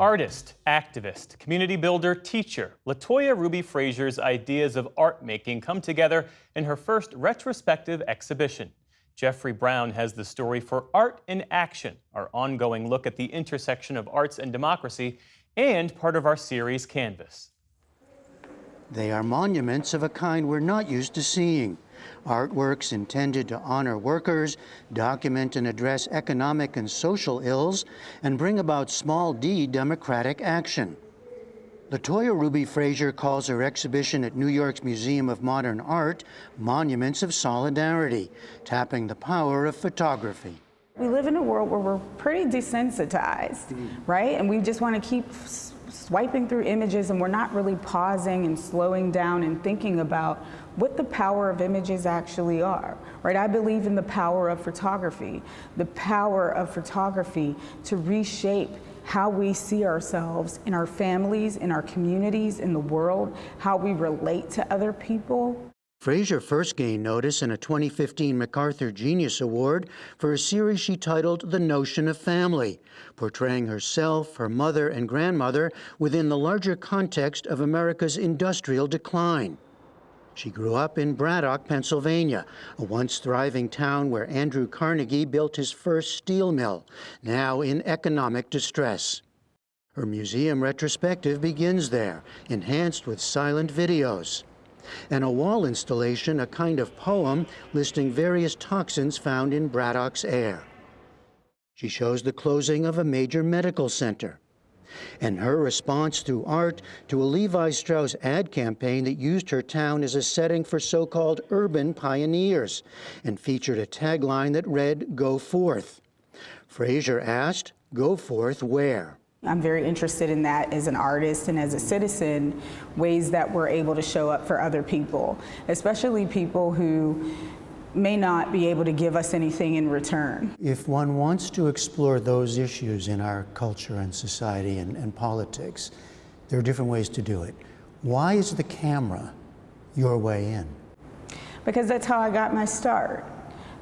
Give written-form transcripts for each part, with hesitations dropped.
Artist, activist, community builder, teacher, Latoya Ruby Frazier's ideas of art making come together in her first retrospective exhibition. Jeffrey Brown has the story for Art in Action, our ongoing look at the intersection of arts and democracy, and part of our series Canvas. They are monuments of a kind we're not used to seeing. Artworks intended to honor workers, document and address economic and social ills, and bring about small d democratic action. Latoya Ruby Frazier calls her exhibition at New York's Museum of Modern Art Monuments of Solidarity, tapping the power of photography. We live in a world where we're pretty desensitized, right? And we just want to keep swiping through images, and we're not really pausing and slowing down and thinking about what the power of images actually are, right? I believe in the power of photography to reshape how we see ourselves in our families, in our communities, in the world, how we relate to other people. Frazier first gained notice in a 2015 MacArthur Genius Award for a series she titled The Notion of Family, portraying herself, her mother, and grandmother within the larger context of America's industrial decline. She grew up in Braddock, Pennsylvania, a once thriving town where Andrew Carnegie built his first steel mill, now in economic distress. Her museum retrospective begins there, enhanced with silent videos. And a wall installation, a kind of poem listing various toxins found in Braddock's air. She shows the closing of a major medical center, and her response through art to a Levi Strauss ad campaign that used her town as a setting for so-called urban pioneers and featured a tagline that read, "Go forth." Frazier asked, "Go forth where?" I'm very interested in that as an artist and as a citizen, ways that we're able to show up for other people, especially people who may not be able to give us anything in return. If one wants to explore those issues in our culture and society and politics, there are different ways to do it. Why is the camera your way in? Because that's how I got my start.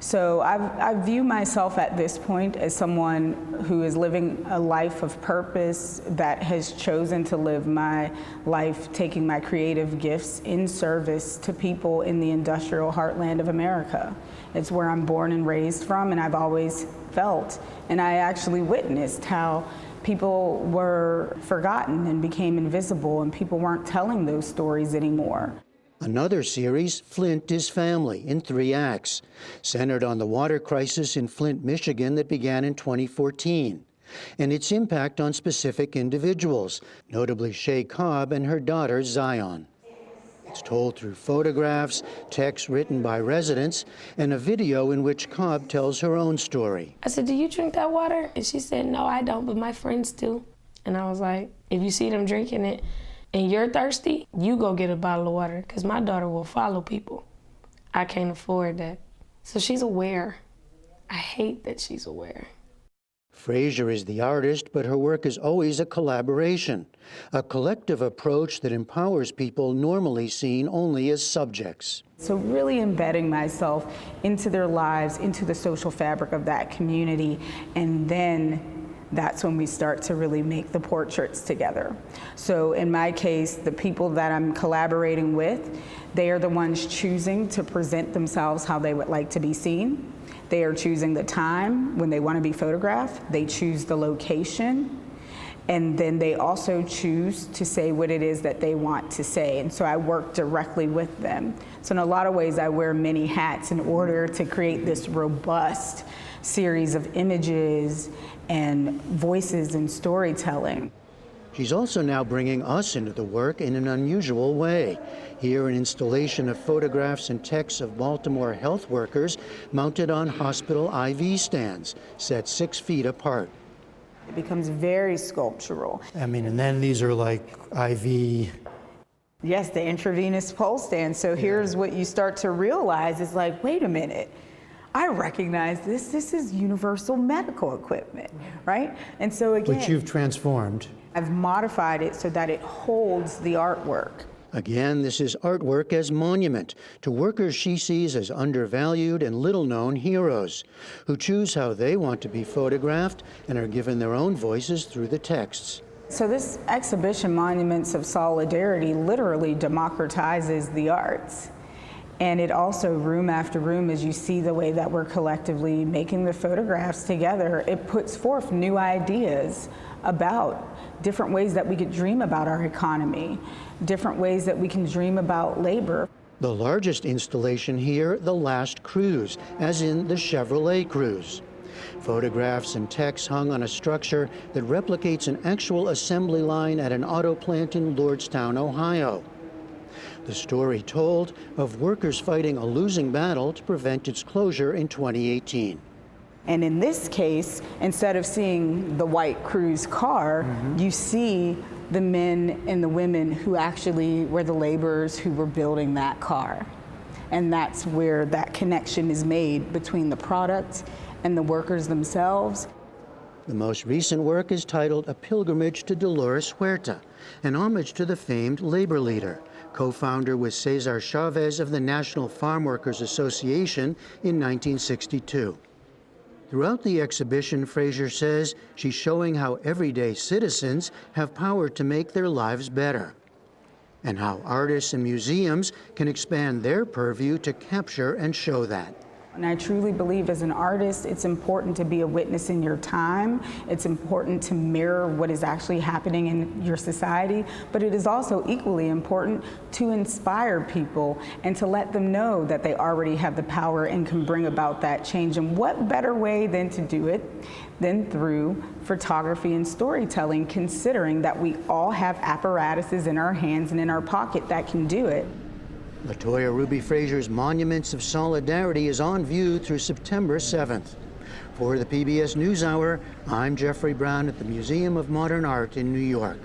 So I view myself at this point as someone who is living a life of purpose, that has chosen to live my life taking my creative gifts in service to people in the industrial heartland of America. It's where I'm born and raised from, and I've always felt, and I actually witnessed how people were forgotten and became invisible, and people weren't telling those stories anymore. Another series, Flint is Family, in 3 acts, centered on the water crisis in Flint, Michigan that began in 2014, and its impact on specific individuals, notably Shay Cobb and her daughter, Zion. It's told through photographs, texts written by residents, and a video in which Cobb tells her own story. I said, "Do you drink that water?" And she said, "No, I don't, but my friends do." And I was like, "If you see them drinking it, and you're thirsty, you go get a bottle of water, because my daughter will follow people. I can't afford that." So she's aware. I hate that she's aware. Frazier is the artist, but her work is always a collaboration, a collective approach that empowers people normally seen only as subjects. So really embedding myself into their lives, into the social fabric of that community, and then that's when we start to really make the portraits together. So in my case, the people that I'm collaborating with, they are the ones choosing to present themselves how they would like to be seen. They are choosing the time when they want to be photographed. They choose the location. And then they also choose to say what it is that they want to say. And so I work directly with them. So in a lot of ways, I wear many hats in order to create this robust series of images and voices and storytelling. She's also now bringing us into the work in an unusual way. Here, an installation of photographs and texts of Baltimore health workers mounted on hospital IV stands, set 6 feet apart. It becomes very sculptural. I mean, and then these are like IV. Yes, the intravenous pulse stand. So here's what you start to realize is like, wait a minute. I recognize this. This is universal medical equipment, right? And so again, which you've transformed. I've modified it so that it holds the artwork. Again, this is artwork as monument to workers she sees as undervalued and little-known heroes who choose how they want to be photographed and are given their own voices through the texts. So this exhibition, Monuments of Solidarity, literally democratizes the arts. And it also, room after room, as you see the way that we're collectively making the photographs together, it puts forth new ideas about different ways that we could dream about our economy, different ways that we can dream about labor. The largest installation here, The Last Cruise, as in the Chevrolet Cruise. Photographs and text hung on a structure that replicates an actual assembly line at an auto plant in Lordstown, Ohio. The story told of workers fighting a losing battle to prevent its closure in 2018. And in this case, instead of seeing the white Cruise car, you see the men and the women who actually were the laborers who were building that car. And that's where that connection is made between the product and the workers themselves. The most recent work is titled A Pilgrimage to Dolores Huerta, an homage to the famed labor leader, co-founder with Cesar Chavez of the National Farm Workers Association in 1962. Throughout the exhibition, Fraser says she's showing how everyday citizens have power to make their lives better, and how artists and museums can expand their purview to capture and show that. And I truly believe as an artist, it's important to be a witness in your time. It's important to mirror what is actually happening in your society, but it is also equally important to inspire people and to let them know that they already have the power and can bring about that change. And what better way than to do it than through photography and storytelling, considering that we all have apparatuses in our hands and in our pocket that can do it. Latoya Ruby Fraser's Monuments of Solidarity is on view through September 7th. For the PBS NewsHour, I'm Jeffrey Brown at the Museum of Modern Art in New York.